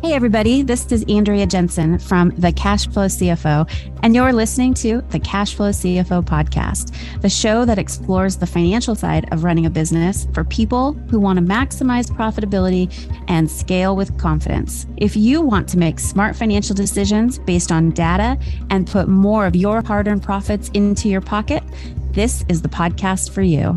Hey everybody, this is Andrea Jenson from the Cash Flow CFO, and you're listening to the Cash Flow CFO Podcast, the show that explores the financial side of running a business for people who want to maximize profitability and scale with confidence. If you want to make smart financial decisions based on data and put more of your hard-earned profits into your pocket, this is the podcast for you.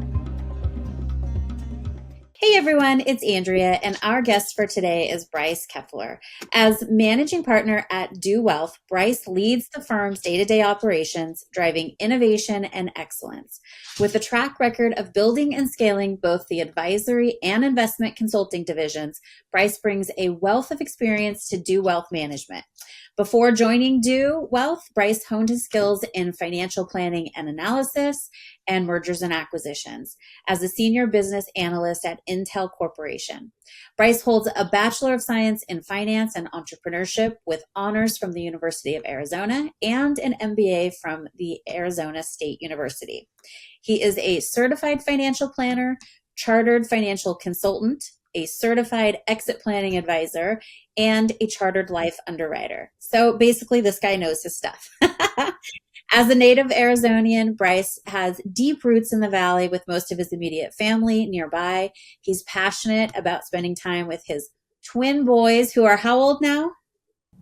Hey everyone, it's Andrea, and our guest for today is Bryce Keffeler. As managing partner at Do Wealth, Bryce leads the firm's day-to-day operations, driving innovation and excellence. With a track record of building and scaling both the advisory and investment consulting divisions, Bryce brings a wealth of experience to Do Wealth management. Before joining Do Wealth, Bryce honed his skills in financial planning and analysis and mergers and acquisitions as a senior business analyst at Intel Corporation. Bryce holds a Bachelor of Science in Finance and Entrepreneurship with honors from the University of Arizona and an MBA from the Arizona State University. He is a certified financial planner, chartered financial consultant, a certified exit planning advisor, and a chartered life underwriter. So basically, this guy knows his stuff. As a native Arizonian, Bryce has deep roots in the Valley with most of his immediate family nearby. He's passionate about spending time with his twin boys, who are how old now?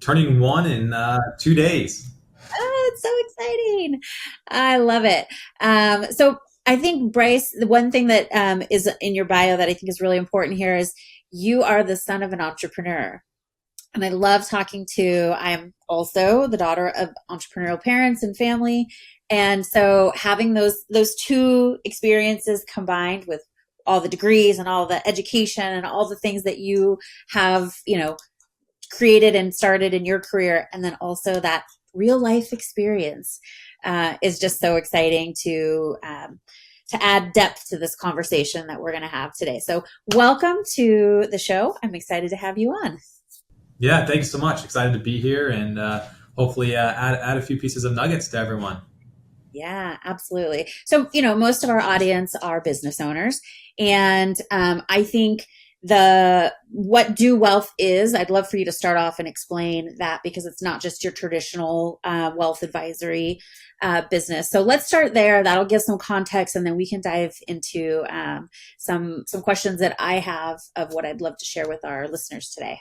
Turning 1 in 2 days. Oh, it's so exciting. I love it. So I think, Bryce, the one thing that is in your bio that I think is really important here is you are the son of an entrepreneur. And I love I am also the daughter of entrepreneurial parents and family. And so having those two experiences combined with all the degrees and all the education and all the things that you have, created and started in your career, and then also that real life experience is just so exciting to add depth to this conversation that we're going to have today. So welcome to the show. I'm excited to have you on. Yeah, thanks so much. Excited to be here and hopefully add a few pieces of nuggets to everyone. Yeah, absolutely. So, most of our audience are business owners. And I think what Do Wealth is, I'd love for you to start off and explain that, because it's not just your traditional wealth advisory business. So let's start there. That'll give some context, and then we can dive into some questions that I have of what I'd love to share with our listeners today.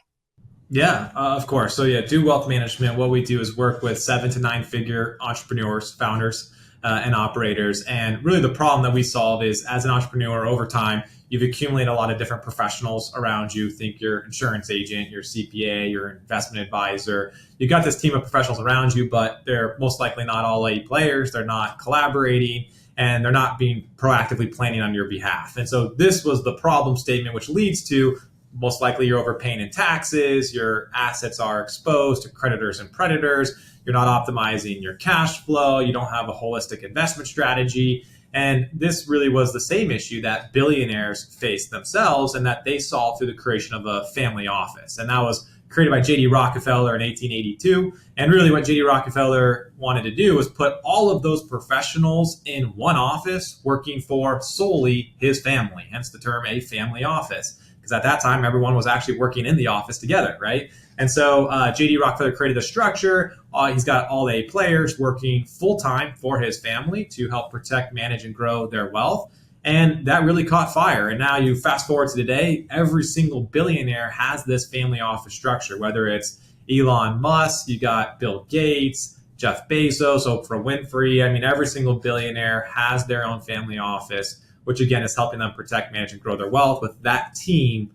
Yeah, of course. So Do Wealth Management, what we do is work with 7 to 9 figure entrepreneurs, founders, and operators. And really the problem that we solve is, as an entrepreneur over time, you've accumulated a lot of different professionals around you. Think your insurance agent, your CPA, your investment advisor. You've got this team of professionals around you, but they're most likely not all A players. They're not collaborating, and they're not being proactively planning on your behalf. And so this was the problem statement, which leads to most likely you're overpaying in taxes, your assets are exposed to creditors and predators, you're not optimizing your cash flow, you don't have a holistic investment strategy. And this really was the same issue that billionaires faced themselves, and that they solved through the creation of a family office. And that was created by J.D. Rockefeller in 1882. And really what J.D. Rockefeller wanted to do was put all of those professionals in one office working for solely his family, hence the term a family office. Because at that time, everyone was actually working in the office together, right? And so J.D. Rockefeller created a structure. He's got all A players working full-time for his family to help protect, manage, and grow their wealth. And that really caught fire. And now you fast forward to today, every single billionaire has this family office structure, whether it's Elon Musk, you got Bill Gates, Jeff Bezos, Oprah Winfrey. I mean, every single billionaire has their own family office, which again is helping them protect, manage, and grow their wealth with that team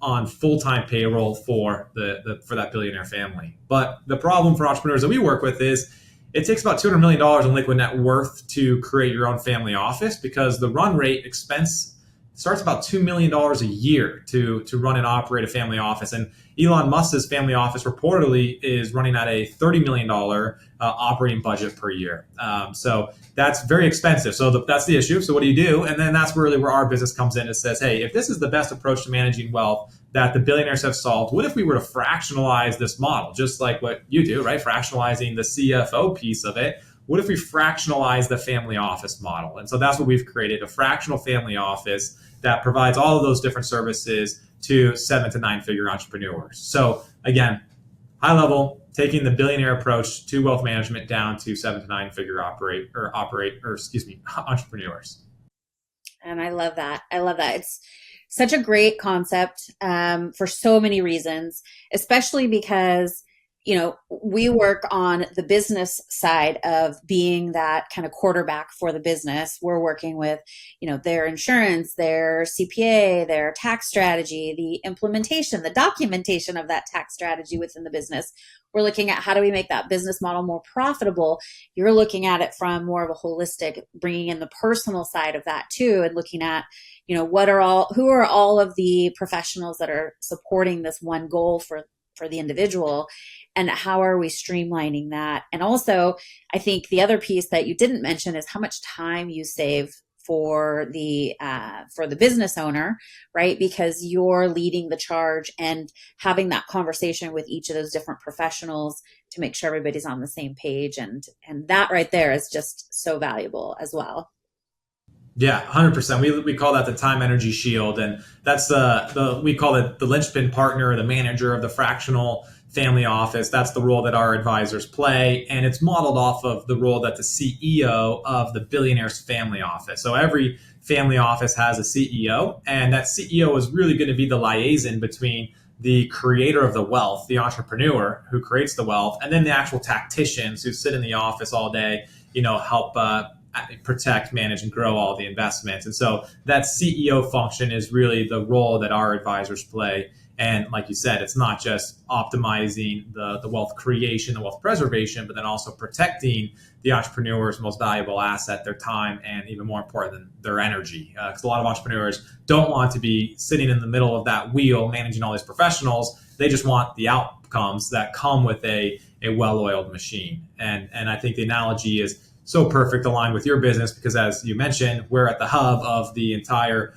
on full-time payroll for that billionaire family. But the problem for entrepreneurs that we work with is it takes about $200 million in liquid net worth to create your own family office, because the run rate expense starts about $2 million a year to run and operate a family office. And Elon Musk's family office reportedly is running at a $30 million operating budget per year. So that's very expensive. So that's the issue. So what do you do? And then that's really where our business comes in. It says, hey, if this is the best approach to managing wealth that the billionaires have solved, what if we were to fractionalize this model, just like what you do, right? Fractionalizing the CFO piece of it. What if we fractionalize the family office model? And so that's what we've created, a fractional family office that provides all of those different services to 7 to 9 figure entrepreneurs. So again, high level, taking the billionaire approach to wealth management down to 7 to 9 figure entrepreneurs. And I love that. I love that. It's such a great concept for so many reasons, especially because, we work on the business side of being that kind of quarterback for the business. We're working with, their insurance, their CPA, their tax strategy, the implementation, the documentation of that tax strategy within the business. We're looking at how do we make that business model more profitable. You're looking at it from more of a holistic, bringing in the personal side of that too, and looking at, who are all of the professionals that are supporting this one goal for the individual, and how are we streamlining that? And also, I think the other piece that you didn't mention is how much time you save for the business owner, right? Because you're leading the charge and having that conversation with each of those different professionals to make sure everybody's on the same page. And that right there is just so valuable as well. Yeah, 100%. We call that the time energy shield. And that's we call it the linchpin partner, the manager of the fractional family office. That's the role that our advisors play. And it's modeled off of the role that the CEO of the billionaires family office. So every family office has a CEO, and that CEO is really going to be the liaison between the creator of the wealth, the entrepreneur who creates the wealth, and then the actual tacticians who sit in the office all day, help protect, manage, and grow all the investments. And so that CEO function is really the role that our advisors play. And like you said, it's not just optimizing the wealth creation, the wealth preservation, but then also protecting the entrepreneur's most valuable asset, their time, and even more important, their energy. Because a lot of entrepreneurs don't want to be sitting in the middle of that wheel managing all these professionals. They just want the outcomes that come with a well-oiled machine. And I think the analogy is so perfect aligned with your business because, as you mentioned, we're at the hub of the entire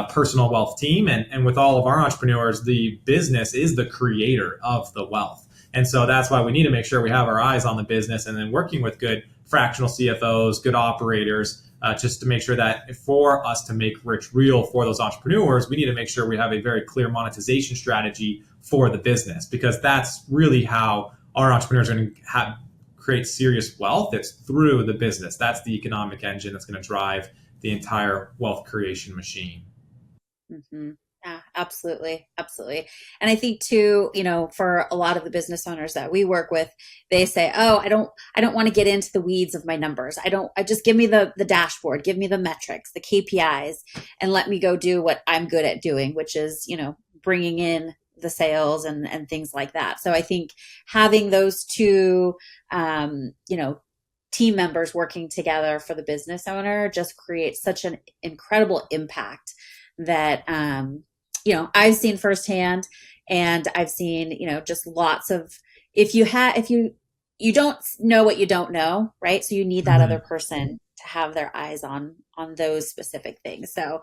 personal wealth team. And with all of our entrepreneurs, the business is the creator of the wealth. And so that's why we need to make sure we have our eyes on the business and then working with good fractional CFOs, good operators, just to make sure that for us to make rich real for those entrepreneurs, we need to make sure we have a very clear monetization strategy for the business, because that's really how our entrepreneurs are going to create serious wealth. It's through the business. That's the economic engine that's going to drive the entire wealth creation machine. Mm-hmm. Yeah, absolutely. Absolutely. And I think too, for a lot of the business owners that we work with, they say, oh, I don't want to get into the weeds of my numbers. I just give me the dashboard, give me the metrics, the KPIs, and let me go do what I'm good at doing, which is, bringing in the sales and things like that. So I think having those two, team members working together for the business owner just creates such an incredible impact that, I've seen firsthand, and I've seen, just lots of, if you don't know what you don't know, right? So you need that other person to have their eyes on those specific things. So,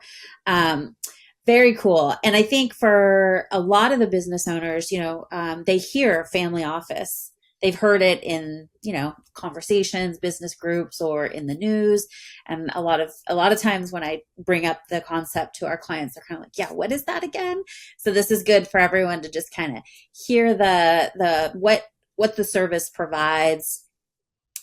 very cool. And I think for a lot of the business owners, they hear family office. They've heard it in, conversations, business groups, or in the news. And a lot of times when I bring up the concept to our clients, they're kind of like, yeah, what is that again? So this is good for everyone to just kind of hear what the service provides,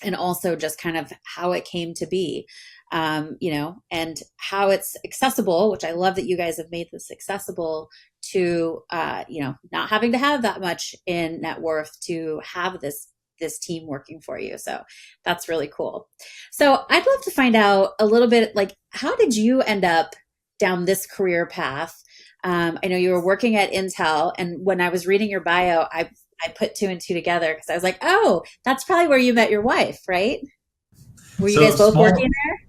and also just kind of how it came to be. And how it's accessible, which I love that you guys have made this accessible to, not having to have that much in net worth to have this team working for you. So that's really cool. So I'd love to find out a little bit, like, how did you end up down this career path? I know you were working at Intel, and when I was reading your bio, I put two and two together because I was like, oh, that's probably where you met your wife, right? Were you guys both working there?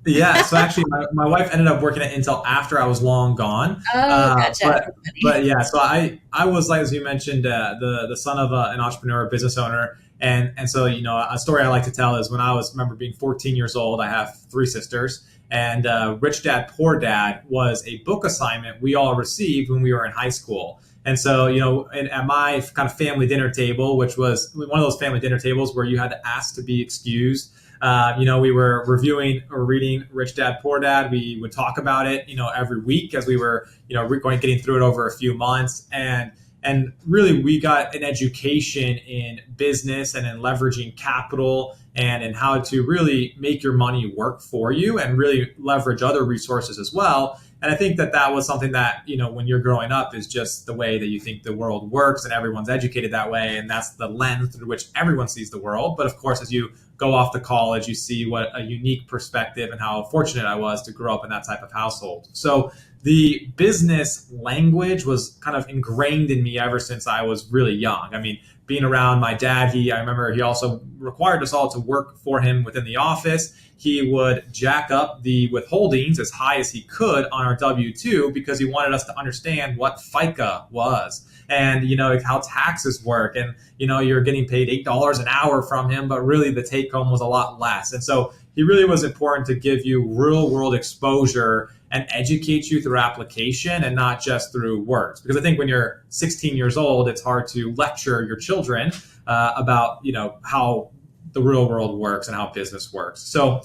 Yeah, so actually my wife ended up working at Intel after I was long gone. Oh, gotcha. But yeah, so I was, like, as you mentioned, the son of an entrepreneur, a business owner. And so, a story I like to tell is when I remember being 14 years old, I have 3 sisters, and Rich Dad, Poor Dad was a book assignment we all received when we were in high school. And so, at my kind of family dinner table, which was one of those family dinner tables where you had to ask to be excused, We were reviewing or reading Rich Dad Poor Dad. We would talk about it, every week as we were, getting through it over a few months. And really, we got an education in business and in leveraging capital and in how to really make your money work for you and really leverage other resources as well. And I think that was something that, when you're growing up is just the way that you think the world works and everyone's educated that way. And that's the lens through which everyone sees the world. But of course, as you go off to college, you see what a unique perspective and how fortunate I was to grow up in that type of household. So the business language was kind of ingrained in me ever since I was really young. I mean, being around my dad, I remember he also required us all to work for him within the office. He would jack up the withholdings as high as he could on our W-2 because he wanted us to understand what FICA was and, how taxes work. And, you're getting paid $8 an hour from him, but really the take home was a lot less. And so he really was important to give you real world exposure and educate you through application and not just through words. Because I think when you're 16 years old, it's hard to lecture your children about, how the real world works and how business works. So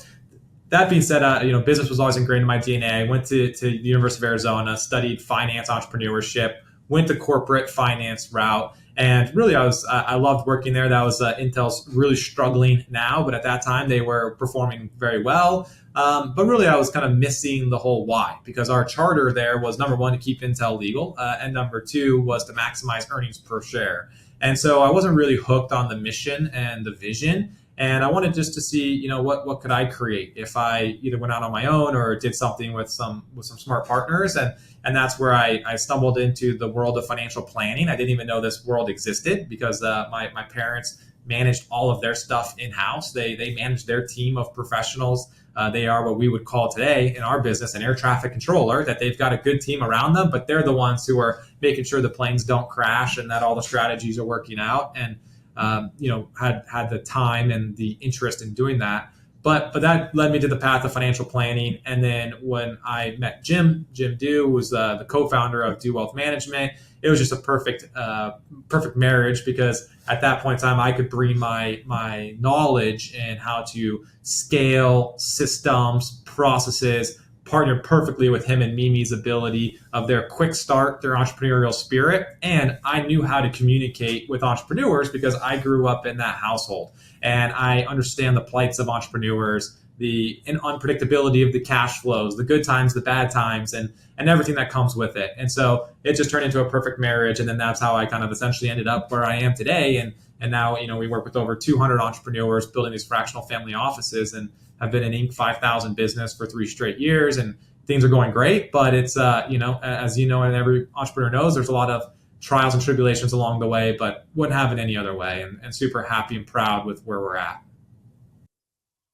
that being said, business was always ingrained in my DNA. I went to the University of Arizona, studied finance, entrepreneurship, went the corporate finance route. And really, I loved working there. That was Intel's really struggling now, but at that time they were performing very well. But really, I was kind of missing the whole why, because our charter there was number one, to keep Intel legal, and number two was to maximize earnings per share. And so I wasn't really hooked on the mission and the vision. And I wanted just to see, what could I create if I either went out on my own or did something with some smart partners. And that's where I stumbled into the world of financial planning. I didn't even know this world existed because my parents managed all of their stuff in-house. They managed their team of professionals. They are what we would call today in our business an air traffic controller, that they've got a good team around them, but they're the ones who are making sure the planes don't crash and that all the strategies are working out. And had the time and the interest in doing that. But that led me to the path of financial planning. And then when I met Jim Dew, who was the co-founder of Dew Wealth Management, it was just a perfect marriage, because at that point in time, I could bring my knowledge in how to scale systems, processes, partnered perfectly with him and Mimi's ability of their quick start, their entrepreneurial spirit. And I knew how to communicate with entrepreneurs because I grew up in that household. And I understand the plights of entrepreneurs, the unpredictability of the cash flows, the good times, the bad times, and everything that comes with it. And so it just turned into a perfect marriage. And then that's how I kind of essentially ended up where I am today. And now, we work with over 200 entrepreneurs building these fractional family offices, and I've been in Inc. 5,000 business for 3 straight years, and things are going great. But it's, as and every entrepreneur knows, there's a lot of trials and tribulations along the way, but wouldn't have it any other way, and super happy and proud with where we're at.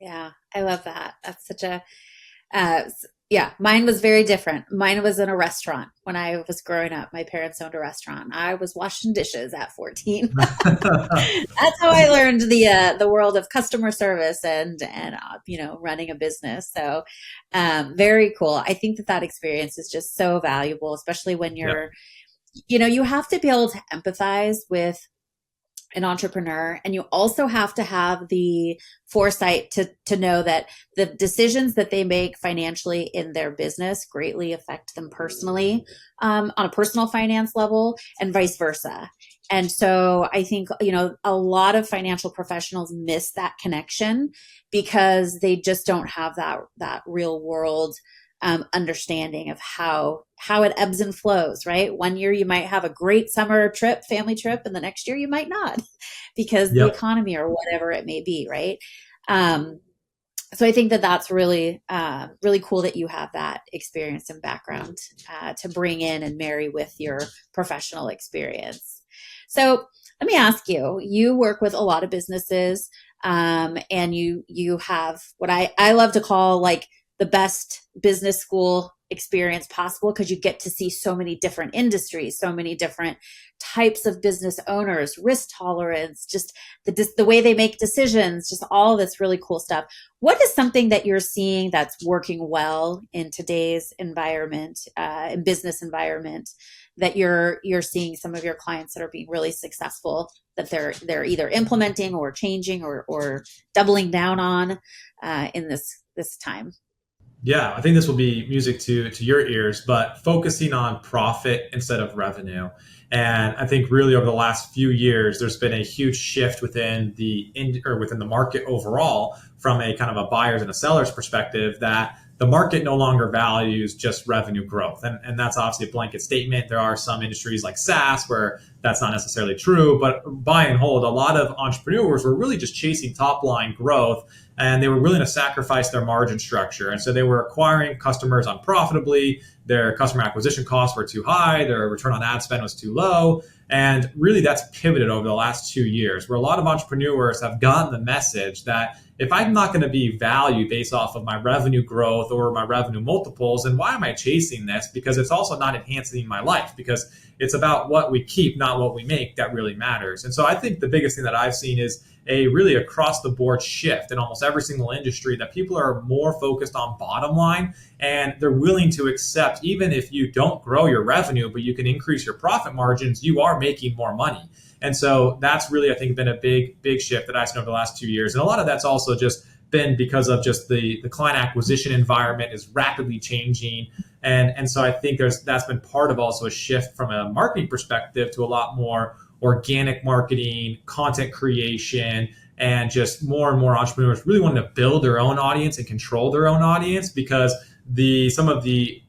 Yeah, I love that. That's such a, mine was very different. Mine was in a restaurant when I was growing up. My parents owned a restaurant. I was washing dishes at 14. That's how I learned the world of customer service and running a business. So very cool. I think that experience is just so valuable, especially when you're, you have to be able to empathize with an entrepreneur, and you also have to have the foresight to know that the decisions that they make financially in their business greatly affect them personally, on a personal finance level, and vice versa. And so I think, a lot of financial professionals miss that connection because they just don't have that real world understanding of how it ebbs and flows, right? One year you might have a great summer trip, family trip, and the next year you might not because the economy or whatever it may be, right? So I think that's really, really cool that you have that experience and background to bring in and marry with your professional experience. So let me ask you, you work with a lot of businesses, and you have what I love to call like the best business school experience possible, because you get to see so many different industries, so many different types of business owners, risk tolerance, just the way they make decisions, just all this really cool stuff. What is something that you're seeing that's working well in today's environment, in business environment, that you're seeing some of your clients that are being really successful, that they're either implementing or changing or doubling down on in this time? Yeah, I think this will be music to your ears, but focusing on profit instead of revenue. And I think really over the last few years, there's been a huge shift within within the market overall, from a kind of a buyer's and a seller's perspective, that the market no longer values just revenue growth. And that's obviously a blanket statement. There are some industries like SaaS where that's not necessarily true, but by and hold, a lot of entrepreneurs were really just chasing top line growth, and they were willing to sacrifice their margin structure. And so they were acquiring customers unprofitably. Their customer acquisition costs were too high. Their return on ad spend was too low. And really that's pivoted over the last 2 years, where a lot of entrepreneurs have gotten the message that if I'm not going to be valued based off of my revenue growth or my revenue multiples, then why am I chasing this? Because it's also not enhancing my life, because it's about what we keep, not what we make, that really matters. And so I think the biggest thing that I've seen is a really across the board shift in almost every single industry, that people are more focused on bottom line, and they're willing to accept, even if you don't grow your revenue, but you can increase your profit margins, you are making more money. And so that's really, I think, been a big shift that I've seen over the last 2 years. And a lot of that's also just been because of just the client acquisition environment is rapidly changing. And so I think that's been part of also a shift from a marketing perspective to a lot more organic marketing, content creation, and just more and more entrepreneurs really wanting to build their own audience and control their own audience, because some of the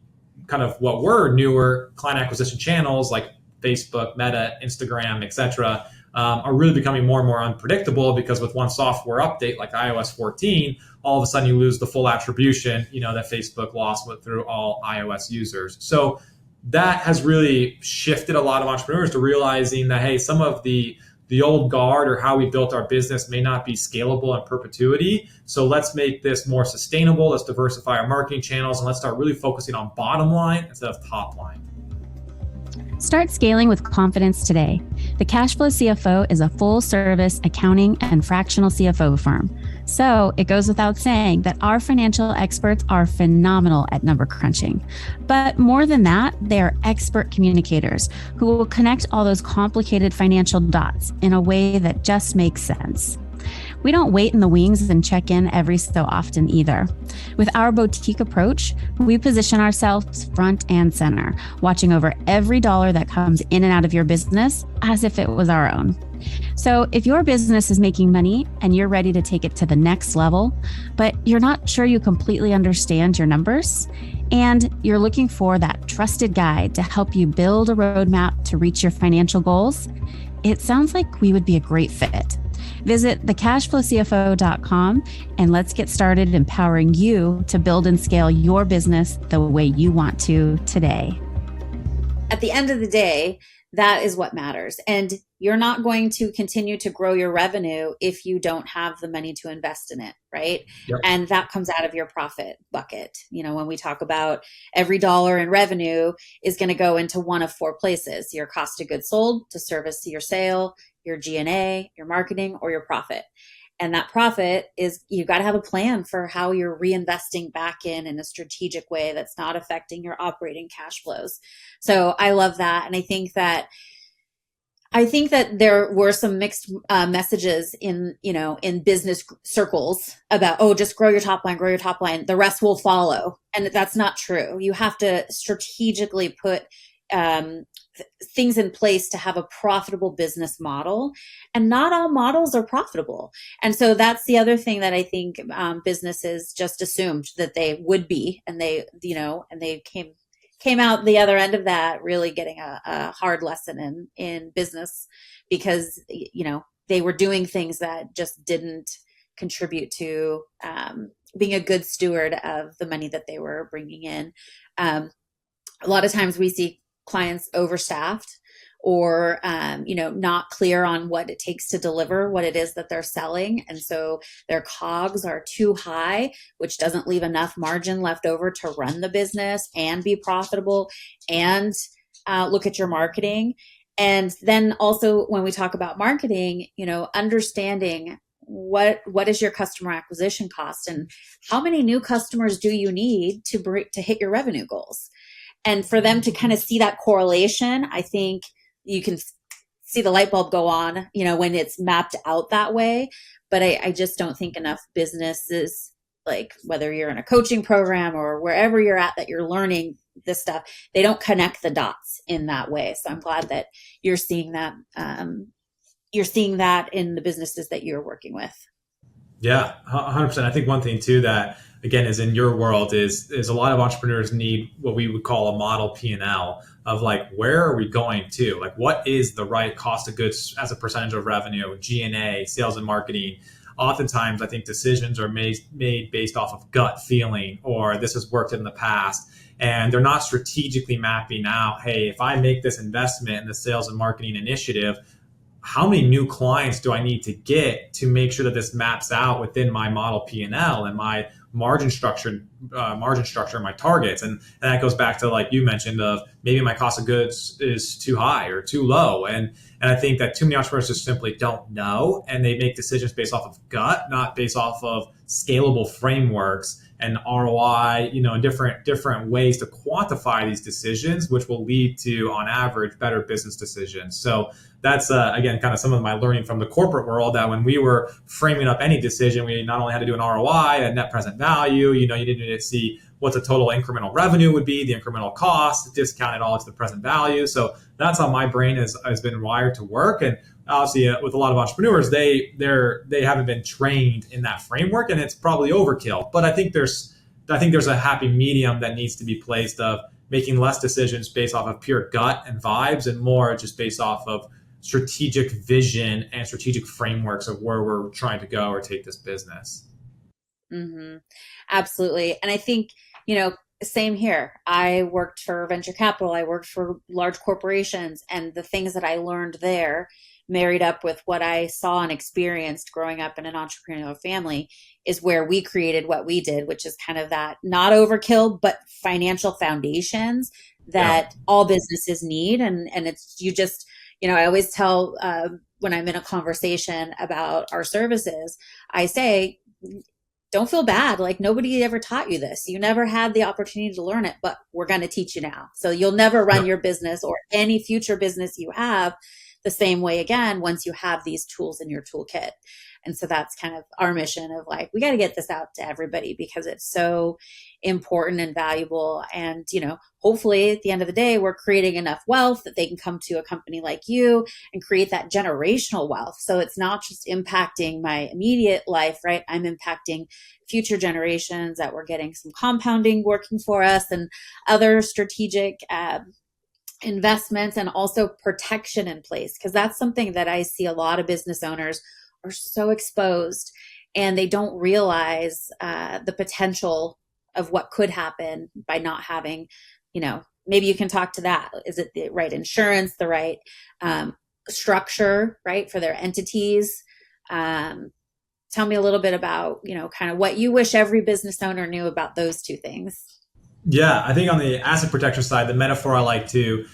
kind of what were newer client acquisition channels like Facebook, Meta, Instagram, etc., are really becoming more and more unpredictable, because with one software update like iOS 14, all of a sudden you lose the full attribution, that Facebook lost through all iOS users. So that has really shifted a lot of entrepreneurs to realizing that, hey, some of the old guard or how we built our business may not be scalable in perpetuity. So let's make this more sustainable. Let's diversify our marketing channels, and let's start really focusing on bottom line instead of top line. Start scaling with confidence today. The Cash Flow CFO is a full-service accounting and fractional CFO firm. So it goes without saying that our financial experts are phenomenal at number crunching. But more than that, they are expert communicators who will connect all those complicated financial dots in a way that just makes sense. We don't wait in the wings and check in every so often either. With our boutique approach, we position ourselves front and center, watching over every dollar that comes in and out of your business as if it was our own. So if your business is making money and you're ready to take it to the next level, but you're not sure you completely understand your numbers, and you're looking for that trusted guide to help you build a roadmap to reach your financial goals, it sounds like we would be a great fit. Visit thecashflowcfo.com and let's get started empowering you to build and scale your business the way you want to today. At the end of the day, that is what matters. And you're not going to continue to grow your revenue if you don't have the money to invest in it, right? Yep. And that comes out of your profit bucket. When we talk about every dollar in revenue is going to go into one of four places: your cost of goods sold to service your sale, your G&A, your marketing, or your profit. And that profit is, you've got to have a plan for how you're reinvesting back in a strategic way that's not affecting your operating cash flows. So I love that. And I think that there were some mixed messages in business circles about, just grow your top line, the rest will follow. And that's not true. You have to strategically put things in place to have a profitable business model, and not all models are profitable. And so that's the other thing that I think businesses just assumed that they would be, and they came out the other end of that really getting a hard lesson in business, because they were doing things that just didn't contribute to being a good steward of the money that they were bringing in. A lot of times we see clients overstaffed, or not clear on what it takes to deliver what it is that they're selling, and so their COGS are too high, which doesn't leave enough margin left over to run the business and be profitable and look at your marketing. And then also when we talk about marketing, understanding what is your customer acquisition cost, and how many new customers do you need to hit your revenue goals. And for them to kind of see that correlation, I think you can see the light bulb go on, when it's mapped out that way. But I just don't think enough businesses, like whether you're in a coaching program or wherever you're at that you're learning this stuff, they don't connect the dots in that way. So I'm glad that you're seeing that. You're seeing that in the businesses that you're working with. Yeah, 100%. I think one thing too that, again, is in your world is a lot of entrepreneurs need what we would call a model P&L of like, where are we going to? Like, what is the right cost of goods as a percentage of revenue, G&A, sales and marketing? Oftentimes, I think decisions are made based off of gut feeling, or this has worked in the past. And they're not strategically mapping out, hey, if I make this investment in the sales and marketing initiative, how many new clients do I need to get to make sure that this maps out within my model P&L and my margin structure, my targets. And that goes back to, like you mentioned, of maybe my cost of goods is too high or too low. And I think that too many entrepreneurs just simply don't know, and they make decisions based off of gut, not based off of scalable frameworks and ROI, different ways to quantify these decisions, which will lead to, on average, better business decisions. So that's, again, kind of some of my learning from the corporate world, that when we were framing up any decision, we not only had to do an ROI, a net present value, you needed to see what the total incremental revenue would be, the incremental cost, discount it all to the present value. So that's how my brain has been wired to work. And obviously, with a lot of entrepreneurs, they haven't been trained in that framework, and it's probably overkill. But I think there's a happy medium that needs to be placed of making less decisions based off of pure gut and vibes, and more just based off of strategic vision and strategic frameworks of where we're trying to go or take this business. Mm-hmm. Absolutely. And I think, same here. I worked for venture capital. I worked for large corporations, and the things that I learned there, married up with what I saw and experienced growing up in an entrepreneurial family, is where we created what we did, which is kind of that not overkill, but financial foundations that all businesses need. And it's, I always tell, when I'm in a conversation about our services, I say, don't feel bad. Like, nobody ever taught you this. You never had the opportunity to learn it, but we're going to teach you now. So you'll never run your business or any future business you have the same way again once you have these tools in your toolkit. And so that's kind of our mission of, like, we got to get this out to everybody because it's so important and valuable. And, hopefully at the end of the day, we're creating enough wealth that they can come to a company like you and create that generational wealth. So it's not just impacting my immediate life, right? I'm impacting future generations, that we're getting some compounding working for us and other strategic investments, and also protection in place. Because that's something that I see a lot of business owners are so exposed, and they don't realize the potential of what could happen by not having, maybe you can talk to that. Is it the right insurance, the right structure, right, for their entities? Tell me a little bit about, kind of what you wish every business owner knew about those two things. Yeah, I think on the asset protection side, the metaphor I like to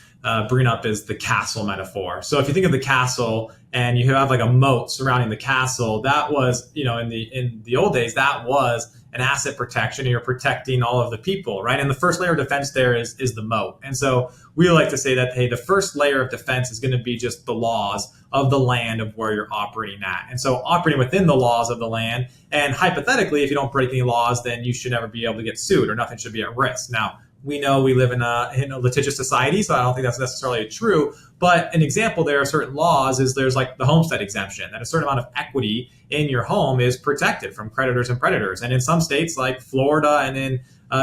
bring up is the castle metaphor. So if you think of the castle and you have like a moat surrounding the castle, that was, in the old days, that was an asset protection, and you're protecting all of the people, right? And the first layer of defense there is the moat. And so we like to say that, hey, the first layer of defense is going to be just the laws of the land of where you're operating at. And so operating within the laws of the land, and hypothetically, if you don't break any laws, then you should never be able to get sued, or nothing should be at risk. Now, we know we live in a litigious society, so I don't think that's necessarily true. But an example there of certain laws is there's like the homestead exemption, that a certain amount of equity in your home is protected from creditors and predators. And in some states like Florida and in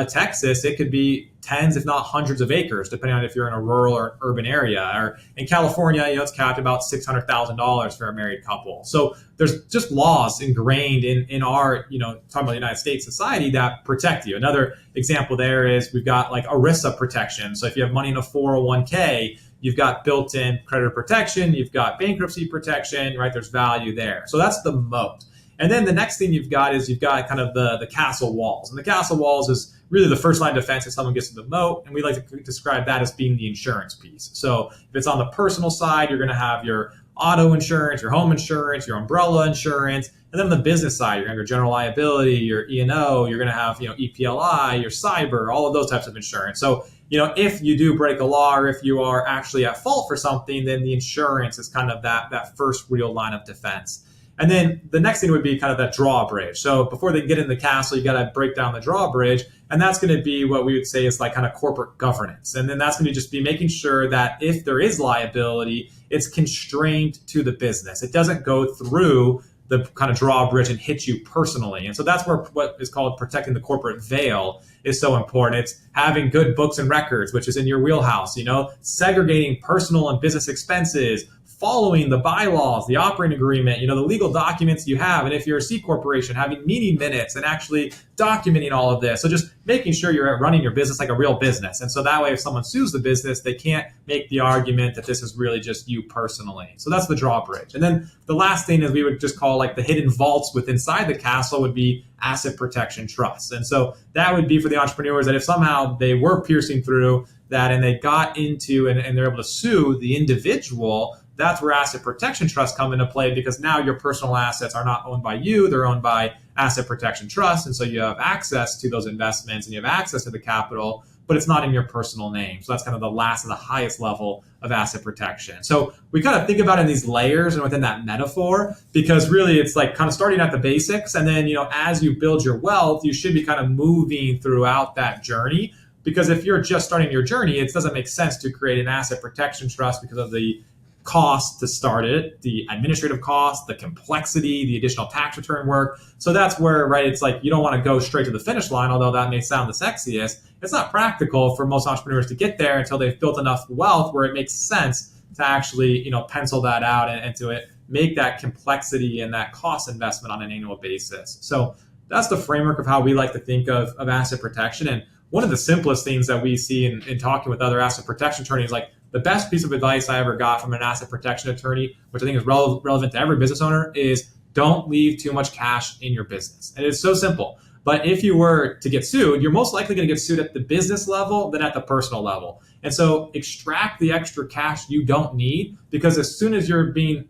Texas, it could be tens, if not hundreds of acres, depending on if you're in a rural or urban area. Or in California, it's capped about $600,000 for a married couple. So there's just laws ingrained in our, talking about the United States society that protect you. Another example there is we've got like ERISA protection. So if you have money in a 401k, you've got built-in creditor protection, you've got bankruptcy protection, right? There's value there. So that's the moat. And then the next thing you've got kind of the castle walls. And the castle walls is really the first line of defense if someone gets to the moat. And we like to describe that as being the insurance piece. So if it's on the personal side, you're going to have your auto insurance, your home insurance, your umbrella insurance. And then on the business side, you're going to have your general liability, your E&O, you're going to have, EPLI, your cyber, all of those types of insurance. So if you do break a law or if you are actually at fault for something, then the insurance is kind of that first real line of defense. And then the next thing would be kind of that drawbridge. So before they get in the castle, you got to break down the drawbridge. And that's going to be what we would say is like kind of corporate governance. And then that's going to just be making sure that if there is liability, it's constrained to the business. It doesn't go through the kind of drawbridge and hit you personally. And so that's where what is called protecting the corporate veil is so important. It's having good books and records, which is in your wheelhouse, segregating personal and business expenses, following the bylaws, the operating agreement, the legal documents you have. And if you're a C corporation, having meeting minutes and actually documenting all of this. So just making sure you're running your business like a real business. And so that way, if someone sues the business, they can't make the argument that this is really just you personally. So that's the drawbridge. And then the last thing is we would just call like the hidden vaults inside the castle would be asset protection trusts. And so that would be for the entrepreneurs that if somehow they were piercing through that and they got into and they're able to sue the individual, that's where asset protection trusts come into play, because now your personal assets are not owned by you, they're owned by asset protection trusts. And so you have access to those investments and you have access to the capital, but it's not in your personal name. So that's kind of the last and the highest level of asset protection. So we kind of think about it in these layers and within that metaphor, because really it's like kind of starting at the basics. And then, as you build your wealth, you should be kind of moving throughout that journey. Because if you're just starting your journey, it doesn't make sense to create an asset protection trust because of the cost to start it, the administrative cost, the complexity, the additional tax return work. So that's where, right, it's like you don't want to go straight to the finish line, although that may sound the sexiest. It's not practical for most entrepreneurs to get there until they've built enough wealth where it makes sense to actually, pencil that out and to make that complexity and that cost investment on an annual basis. So that's the framework of how we like to think of asset protection. And one of the simplest things that we see in talking with other asset protection attorneys, like the best piece of advice I ever got from an asset protection attorney, which I think is relevant to every business owner, is don't leave too much cash in your business. And it's so simple. But if you were to get sued, you're most likely going to get sued at the business level than at the personal level. And so extract the extra cash you don't need, because as soon as you're being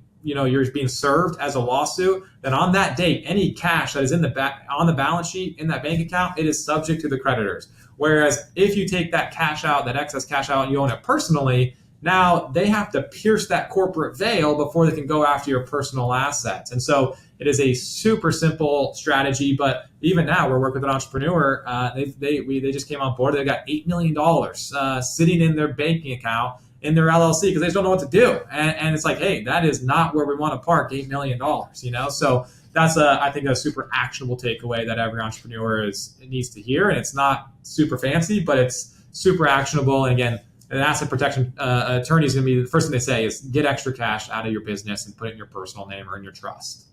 served as a lawsuit, then on that date, any cash that is on the balance sheet in that bank account, it is subject to the creditors. Whereas if you take that cash out, that excess cash out, and you own it personally, now they have to pierce that corporate veil before they can go after your personal assets. And so it is a super simple strategy. But even now, we're working with an entrepreneur. They just came on board. They got $8 million sitting in their banking account in their LLC because they just don't know what to do. And it's like, hey, that is not where we want to park $8 million. So that's I think a super actionable takeaway that every entrepreneur needs to hear. And it's not super fancy, but it's super actionable. And again, an asset protection attorney is going to be the first thing they say is get extra cash out of your business and put it in your personal name or in your trust.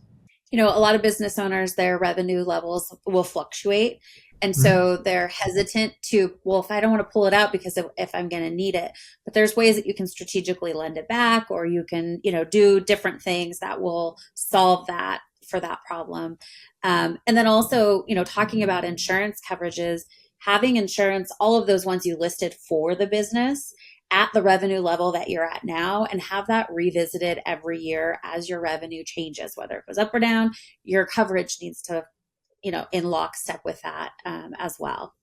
A lot of business owners, their revenue levels will fluctuate. And so they're hesitant to, if I don't want to pull it out because if I'm going to need it, but there's ways that you can strategically lend it back, or you can, do different things that will solve that for that problem. And then also, talking about insurance coverages, having insurance, all of those ones you listed for the business at the revenue level that you're at now, and have that revisited every year as your revenue changes, whether it goes up or down, your coverage needs to, in lockstep with that as well.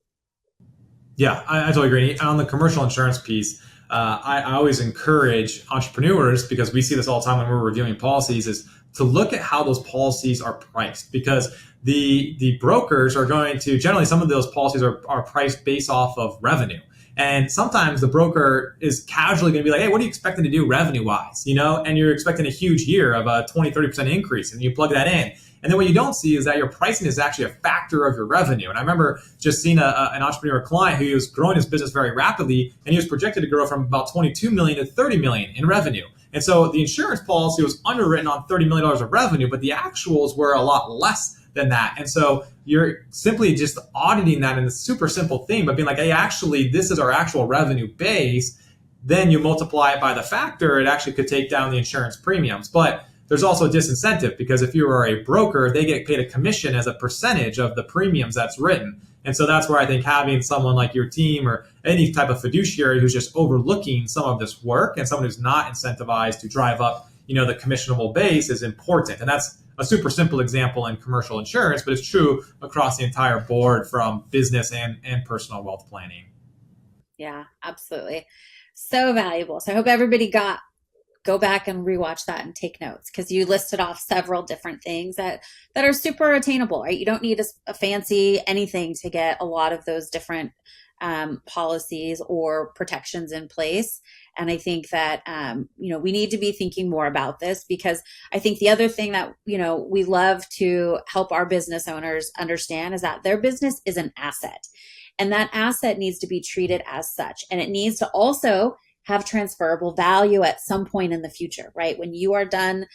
Yeah, I totally agree. On the commercial insurance piece, I always encourage entrepreneurs, because we see this all the time when we're reviewing policies, is to look at how those policies are priced, because the brokers are going to, generally some of those policies are priced based off of revenue. And sometimes the broker is casually going to be like, hey, what are you expecting to do revenue wise? And you're expecting a huge year of a 20, 30% increase, and you plug that in. And then what you don't see is that your pricing is actually a factor of your revenue. And I remember just seeing an entrepreneur client who was growing his business very rapidly, and he was projected to grow from about 22 million to 30 million in revenue. And so the insurance policy was underwritten on $30 million of revenue, but the actuals were a lot less than that. And so you're simply just auditing that in a super simple thing, but being like, hey, actually, this is our actual revenue base. Then you multiply it by the factor, it actually could take down the insurance premiums. But there's also a disincentive, because if you are a broker, they get paid a commission as a percentage of the premiums that's written. And so that's where I think having someone like your team or any type of fiduciary who's just overlooking some of this work, and someone who's not incentivized to drive up, the commissionable base, is important. And that's a super simple example in commercial insurance, but it's true across the entire board from business and personal wealth planning. Yeah, absolutely. So valuable. So I hope everybody go back and rewatch that and take notes, because you listed off several different things that are super attainable, right? You don't need a fancy anything to get a lot of those different policies or protections in place. And I think that, we need to be thinking more about this, because I think the other thing that, we love to help our business owners understand is that their business is an asset, and that asset needs to be treated as such. And it needs to also have transferable value at some point in the future, right? When you are done,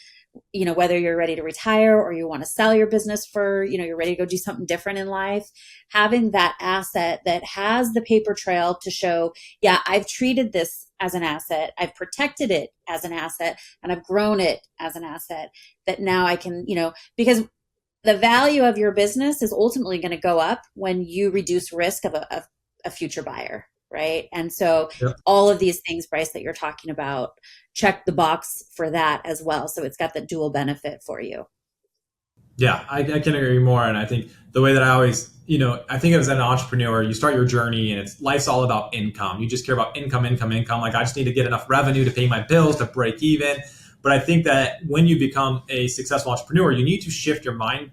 whether you're ready to retire or you want to sell your business for, you're ready to go do something different in life, having that asset that has the paper trail to show, yeah, I've treated this as an asset, I've protected it as an asset, and I've grown it as an asset, that now I can, because the value of your business is ultimately going to go up when you reduce risk of a future buyer. Right. And so all of these things, Bryce, that you're talking about, check the box for that as well. So it's got the dual benefit for you. Yeah, I can agree more. And I think the way that I always, I think as an entrepreneur, you start your journey and life's all about income. You just care about income. Like, I just need to get enough revenue to pay my bills, to break even. But I think that when you become a successful entrepreneur, you need to shift your mind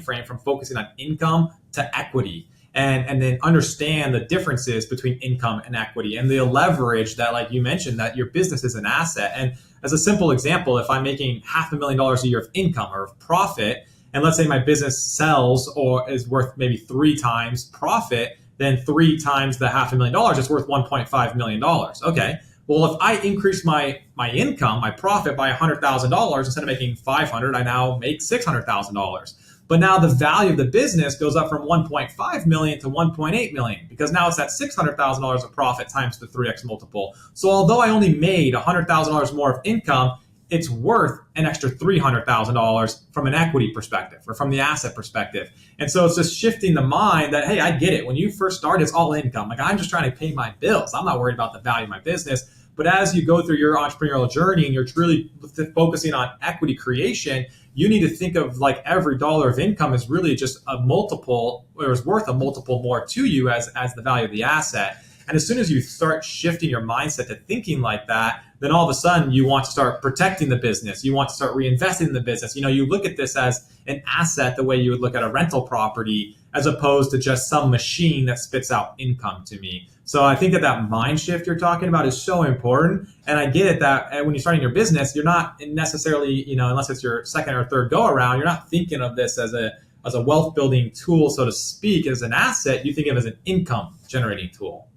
frame from focusing on income to equity. And then understand the differences between income and equity, and the leverage that, like you mentioned, that your business is an asset. And as a simple example, if I'm making $500,000 a year of income or of profit, and let's say my business sells or is worth maybe 3 times profit, then 3 times the $500,000 is worth $1.5 million. Okay. Well, if I increase my income, my profit by $100,000, instead of making $500, I now make $600,000. But now the value of the business goes up from 1.5 million to 1.8 million, because now it's at $600,000 of profit times the 3x multiple. So although I only made $100,000 more of income, it's worth an extra $300,000 from an equity perspective or from the asset perspective. And so it's just shifting the mind that, hey, I get it. When you first start, it's all income. Like, I'm just trying to pay my bills. I'm not worried about the value of my business. But as you go through your entrepreneurial journey and you're truly focusing on equity creation, you need to think of, like, every dollar of income is really just a multiple, or is worth a multiple more to you as the value of the asset. And as soon as you start shifting your mindset to thinking like that, then all of a sudden you want to start protecting the business. You want to start reinvesting in the business. You look at this as an asset the way you would look at a rental property, as opposed to just some machine that spits out income to me. So I think that mind shift you're talking about is so important. And I get it that when you're starting your business, you're not necessarily, unless it's your second or third go around, you're not thinking of this as a wealth building tool, so to speak, as an asset. You think of it as an income generating tool.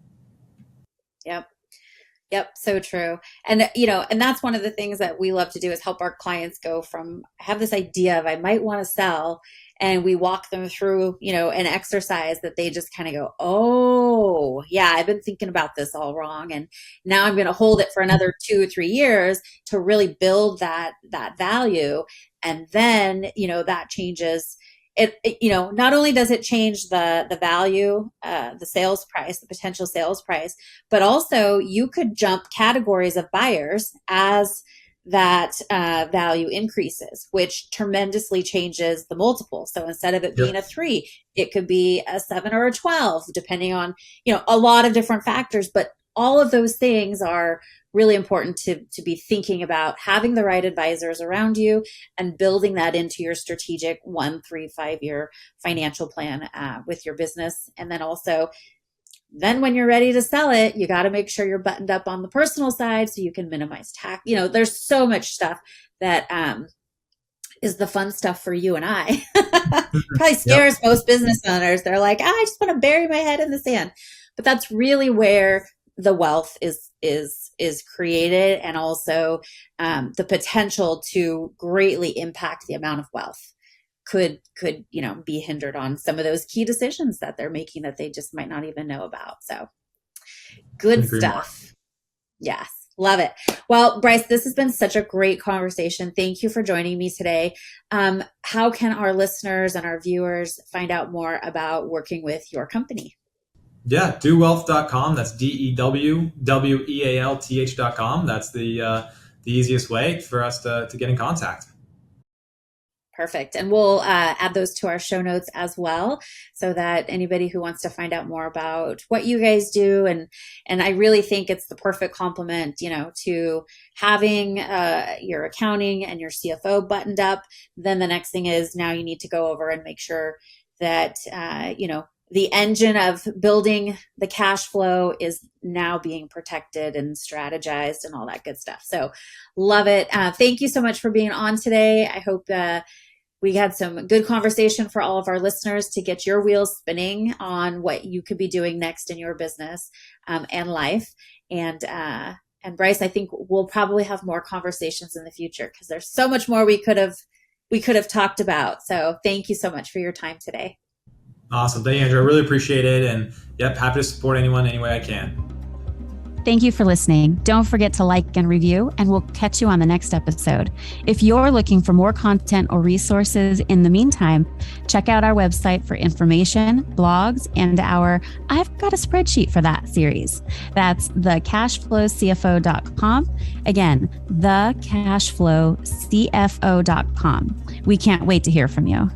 Yep. So true. And, and that's one of the things that we love to do, is help our clients go from, have this idea of, I might want to sell, and we walk them through, an exercise that they just kind of go, oh yeah, I've been thinking about this all wrong. And now I'm going to hold it for another 2 or 3 years to really build that value. And then, that changes it, not only does it change the value, the sales price, the potential sales price, but also you could jump categories of buyers as that value increases, which tremendously changes the multiple. So instead of it being a 3, it could be a 7 or a 12, depending on, a lot of different factors. But all of those things are really important to be thinking about, having the right advisors around you and building that into your strategic 1, 3, 5 year financial plan with your business. And then also, when you're ready to sell it, you got to make sure you're buttoned up on the personal side so you can minimize tax. There's so much stuff that is the fun stuff for you and I. Probably scares most business owners. They're like, I just want to bury my head in the sand. But that's really where the wealth is created, and also the potential to greatly impact the amount of wealth could be hindered on some of those key decisions that they're making that they just might not even know about. So good stuff. Yes. Love it. Well, Bryce, this has been such a great conversation. Thank you for joining me today. How can our listeners and our viewers find out more about working with your company? Yeah, dewwealth.com. That's DEWWEALTH.com. That's the easiest way for us to get in contact. Perfect. And we'll add those to our show notes as well, so that anybody who wants to find out more about what you guys do, and I really think it's the perfect complement, to having your accounting and your CFO buttoned up. Then the next thing is now you need to go over and make sure that, the engine of building the cash flow is now being protected and strategized and all that good stuff. So love it. Thank you so much for being on today. I hope we had some good conversation for all of our listeners to get your wheels spinning on what you could be doing next in your business and life. And Bryce, I think we'll probably have more conversations in the future because there's so much more we could have talked about. So thank you so much for your time today. Awesome. Thank you, Andrea. I really appreciate it. And happy to support anyone any way I can. Thank you for listening. Don't forget to like and review, and we'll catch you on the next episode. If you're looking for more content or resources in the meantime, check out our website for information, blogs, and our I've Got a Spreadsheet for That series. That's thecashflowcfo.com. Again, thecashflowcfo.com. We can't wait to hear from you.